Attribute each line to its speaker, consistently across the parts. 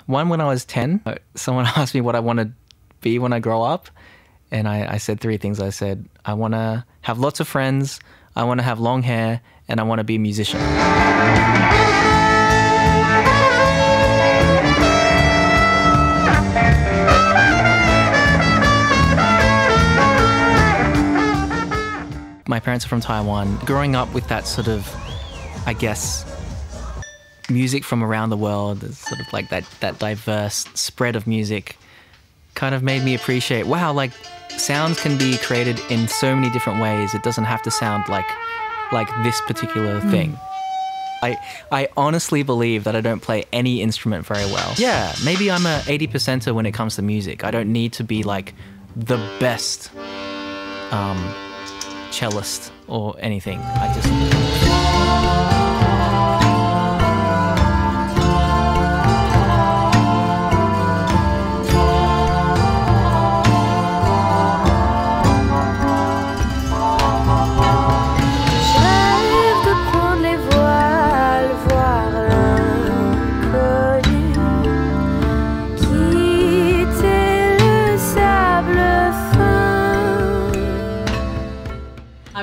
Speaker 1: One, when I was 10, someone asked me what I want to be when I grow up. And I said three things. I said, I want to have lots of friends, I want to have long hair, and I want to be a musician. My parents are from Taiwan. Growing up with that sort of, I guess, music from around the world, sort of like that diverse spread of music kind of made me appreciate, wow, like sounds can be created in so many different ways. It doesn't have to sound like this particular thing. I honestly believe that I don't play any instrument very well. Yeah, maybe I'm a 80%er when it comes to music. I don't need to be like the best cellist or anything. I just...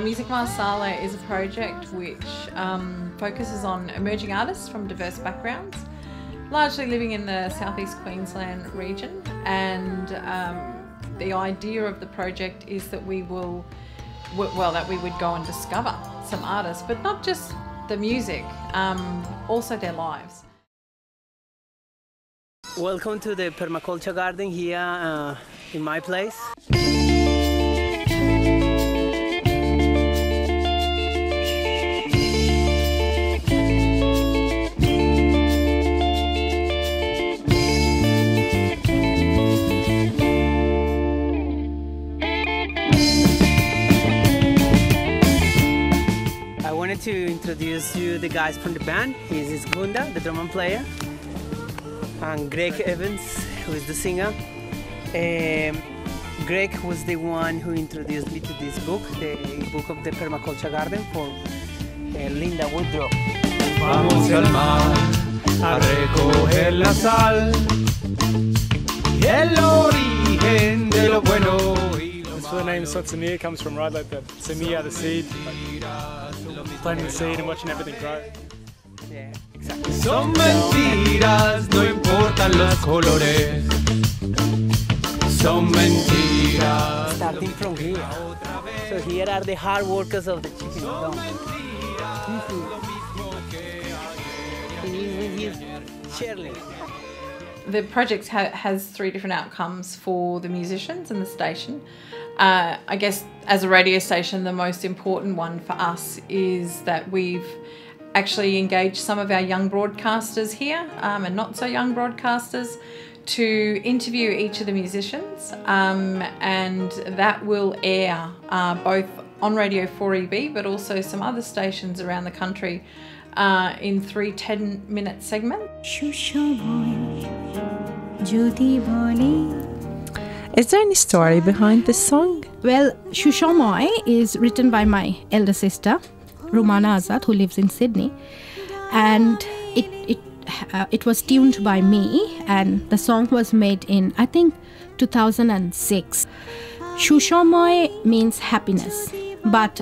Speaker 2: Music Masala is a project which focuses on emerging artists from diverse backgrounds, largely living in the southeast Queensland region. And the idea of the project is that we would go and discover some artists, but not just the music, also their lives.
Speaker 3: Welcome to the permaculture garden here in my place. To introduce you the guys from the band. He's Gunda, the drum and player, and Greg Evans, who is the singer. Greg was the one who introduced me to this book, the book of the permaculture garden for Linda Woodrow.
Speaker 4: Vamos al mar a recoger la sal y el origen de lo bueno.
Speaker 5: So the name Sotsuniya comes from right like the Suniya, the seed, planting the seed and watching everything grow.
Speaker 3: Yeah, exactly.
Speaker 4: Son mentiras, no importan los colores. Son mentiras.
Speaker 3: Starting from here. So here are the hard workers of the chicken farm. Shirley.
Speaker 2: The project has three different outcomes for the musicians and the station. I guess as a radio station, the most important one for us is that we've actually engaged some of our young broadcasters here and not so young broadcasters to interview each of the musicians, and that will air both on Radio 4EB but also some other stations around the country in 3 10-minute segments.
Speaker 6: Is there any story behind this song?
Speaker 7: Well, Shushomoy is written by my elder sister, Rumana Azad, who lives in Sydney, and it was tuned by me, and the song was made in, I think, 2006. Shushomoy means happiness, but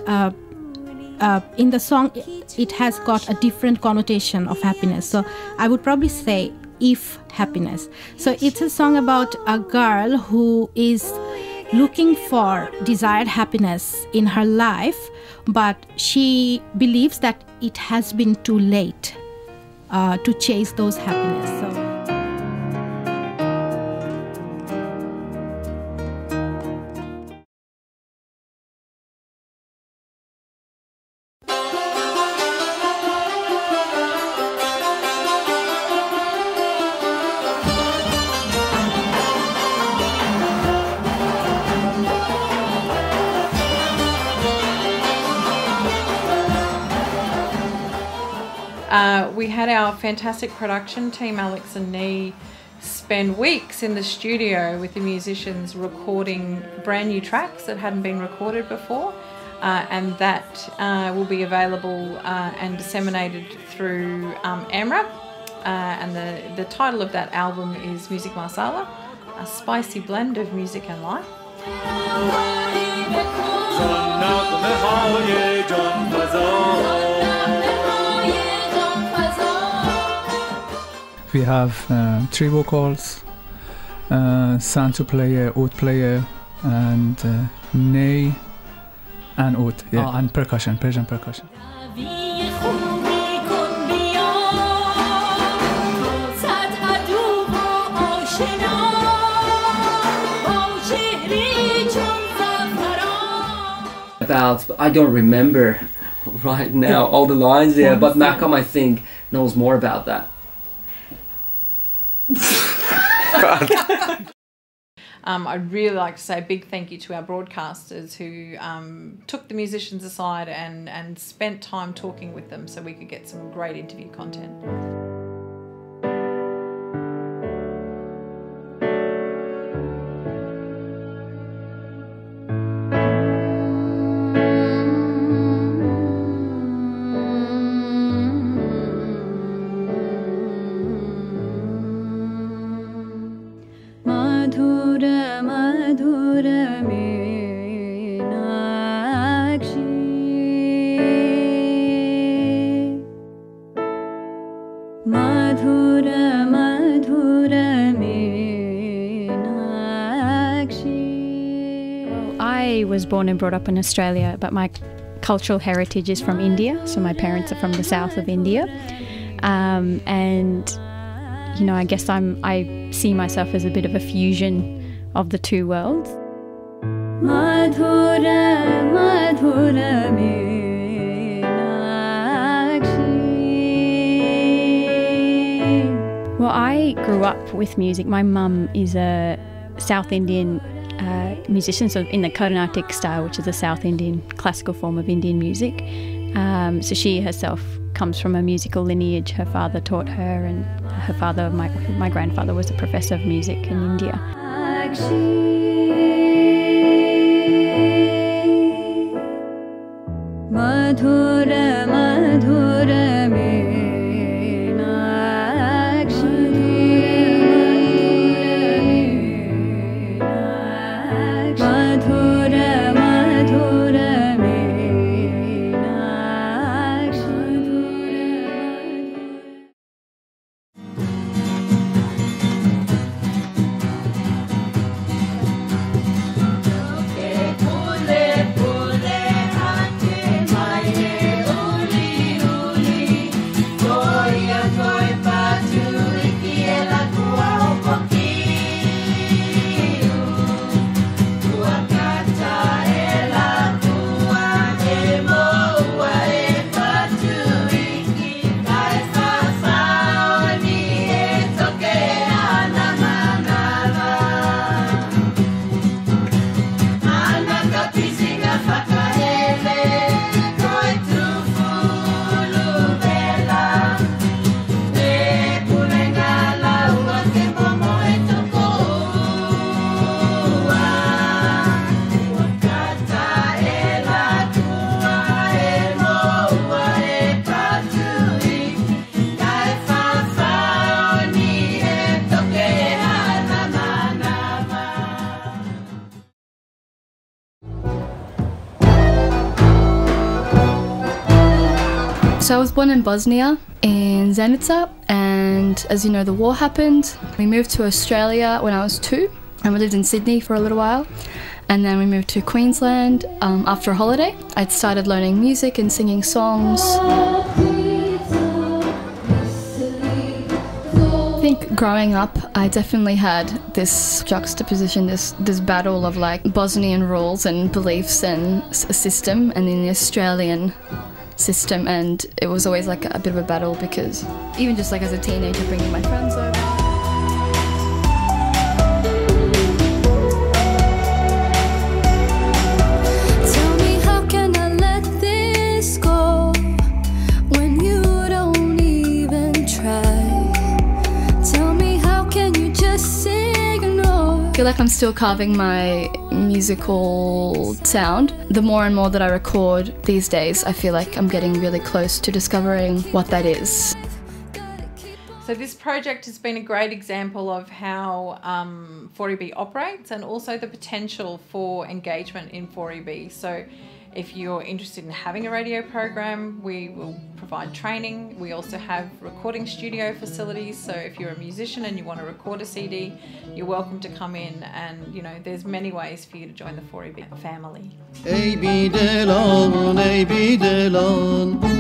Speaker 7: in the song it has got a different connotation of happiness. So I would probably say if happiness. So it's a song about a girl who is looking for desired happiness in her life, but she believes that it has been too late to chase those happiness. So
Speaker 2: we had our fantastic production team, Alex and Niyi, spend weeks in the studio with the musicians recording brand new tracks that hadn't been recorded before, and that will be available and disseminated through AMRA and the title of that album is Music Masala, a spicy blend of music and life.
Speaker 4: We have 3 vocals, santu player, oud player, and Niyi and oud, yeah, and percussion, Persian percussion.
Speaker 8: I don't remember right now all the lines there, but Malcolm, I think, knows more about that.
Speaker 2: I'd really like to say a big thank you to our broadcasters who took the musicians aside and spent time talking with them so we could get some great interview content.
Speaker 9: I was born and brought up in Australia, but my cultural heritage is from India, so my parents are from the south of India, and you know, I guess I see myself as a bit of a fusion of the two worlds. Well, I grew up with music. My mum is a South Indian musician, so in the Carnatic style, which is a South Indian classical form of Indian music. So she herself comes from a musical lineage. Her father taught her, and her father, my grandfather, was a professor of music in India.
Speaker 10: So I was born in Bosnia, in Zenica, and as you know, the war happened. We moved to Australia when I was 2, and we lived in Sydney for a little while. And then we moved to Queensland after a holiday. I'd started learning music and singing songs. I think growing up, I definitely had this juxtaposition, this battle of like Bosnian rules and beliefs and a system, and then the Australian system, and it was always like a bit of a battle, because even just like as a teenager bringing my friends over. Tell me, how can I let this go when you don't even try? Tell me, how can you just ignore? I feel like I'm still carving my musical sound. The more and more that I record these days, I feel like I'm getting really close to discovering what that is.
Speaker 2: So this project has been a great example of how 4EB operates and also the potential for engagement in 4EB. So if you're interested in having a radio program, we will provide training. We also have recording studio facilities. So if you're a musician and you want to record a CD, you're welcome to come in, and you know, there's many ways for you to join the 4EB family.
Speaker 11: Ey bidelan, ey bidelan.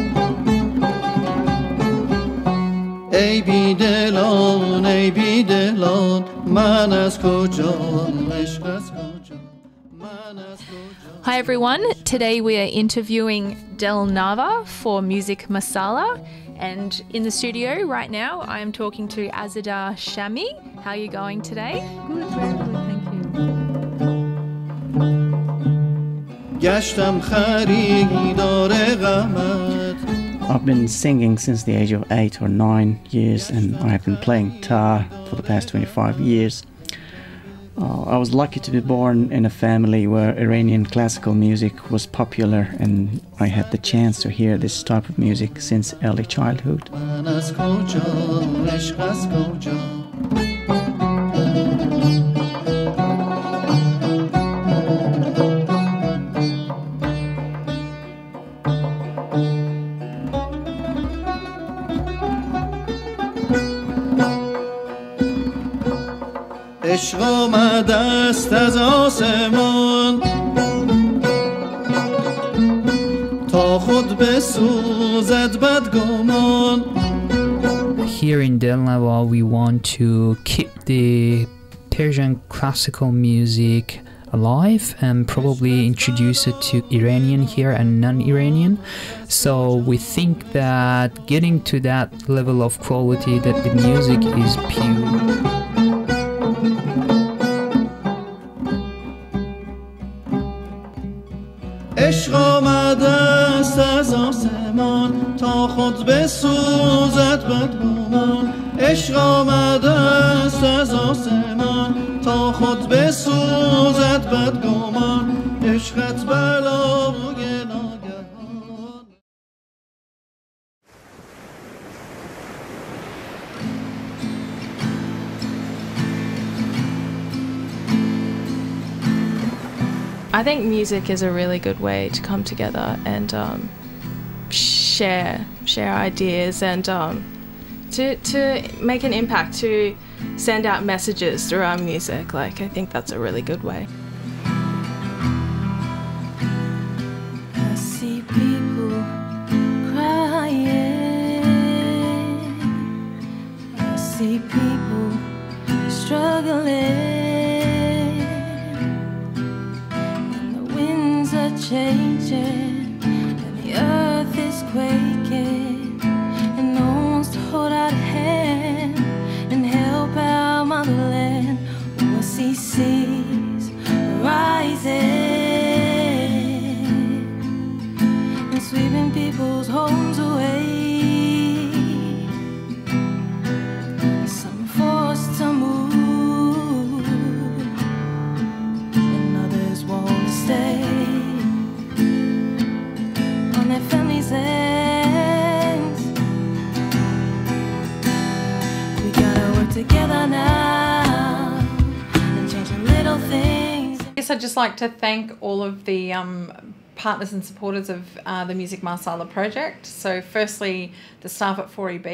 Speaker 11: Ey bidelan, ey bidelan. Man az kojam, ishq az kojam.
Speaker 12: Hi everyone, today we are interviewing Del Nava for Music Masala, and in the studio right now I am talking to Azadar Shami. How are you going today?
Speaker 6: Good, very good, thank you.
Speaker 11: گشتم خریدار غمت.
Speaker 13: I've been singing since the age of 8 or 9 years, and I've been playing guitar for the past 25 years. I was lucky to be born in a family where Iranian classical music was popular, and I had the chance to hear this type of music since early childhood.
Speaker 11: عشق آمده است از آسمان تا خود بسوزد بدگمان.
Speaker 14: Here in Del Nava we want to keep the Persian classical music alive and probably introduce it to Iranian here and non-Iranian. So we think that getting to that level of quality that the music is pure.
Speaker 11: عشق آمده است از آسمان تا خود بسوزد بدگمان. عشق آمده است از آسمان تا خود بسوزد بدگمان. عشقت بلای ناگهان.
Speaker 12: I think music is a really good way to come together and share ideas and to make an impact, to send out messages through our music. Like, I think that's a really good way.
Speaker 10: I see people crying. I see people struggling. Changing and the earth is quaking, and no one's to hold out a hand and help our motherland. Oh, I see seas rising and sweeping people's homes away. Some forced to move and others want to stay. Families ends. We gotta work together now and change the little things.
Speaker 2: Yes, I'd just like to thank all of the partners and supporters of the Music Masala project. So firstly, the staff at 4EB,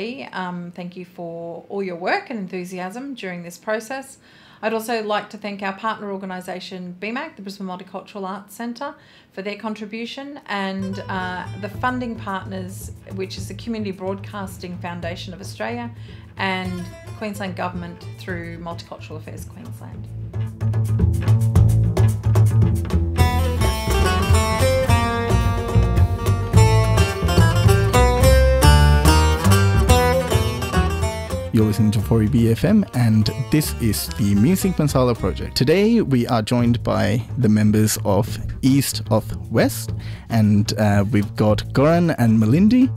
Speaker 2: thank you for all your work and enthusiasm during this process. I'd also like to thank our partner organisation, BMAC, the Brisbane Multicultural Arts Centre, for their contribution, and the funding partners, which is the Community Broadcasting Foundation of Australia and Queensland Government through Multicultural Affairs Queensland.
Speaker 15: You're listening to 4EB FM, and this is the Music Masala project. Today we are joined by the members of East of West, and we've got Goran and Melindi.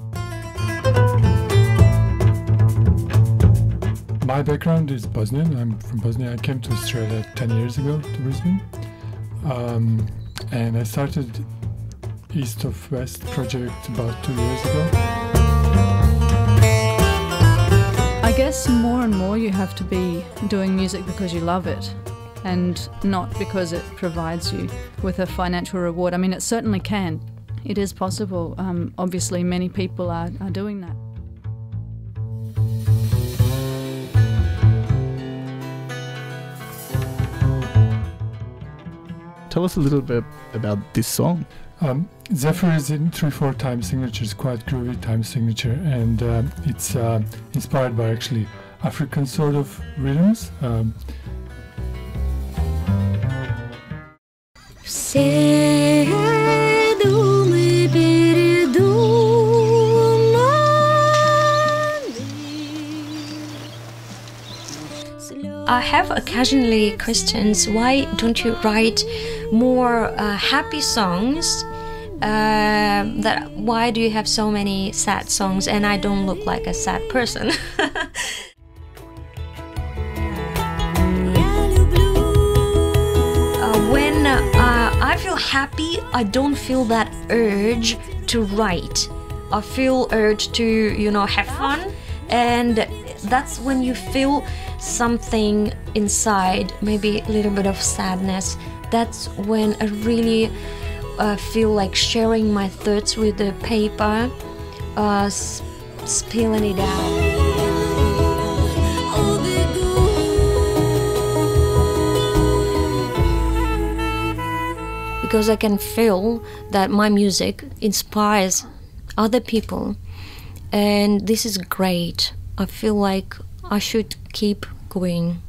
Speaker 16: My background is Bosnian. I'm from Bosnia. I came to Australia 10 years ago to Brisbane, and I started East of West project about 2 years ago.
Speaker 12: I
Speaker 17: guess more and more you have to be doing music because you love it and not because it provides you with a financial reward. I mean, it certainly can. It is possible. Obviously, many people are doing that.
Speaker 15: Tell us a little bit about this song.
Speaker 16: Zephyr is in 3/4 time signature. It's quite groovy time signature, and it's inspired by actually African sort of rhythms.
Speaker 18: I have occasionally questions, why don't you write more happy songs? Why do you have so many sad songs? And I don't look like a sad person. When I feel happy, I don't feel that urge to write. I feel urge to, have fun, and that's when you feel something inside, maybe a little bit of sadness. That's when I really feel like sharing my thoughts with the paper, spilling it out. Because I can feel that my music inspires other people, and this is great. I feel like I should keep going.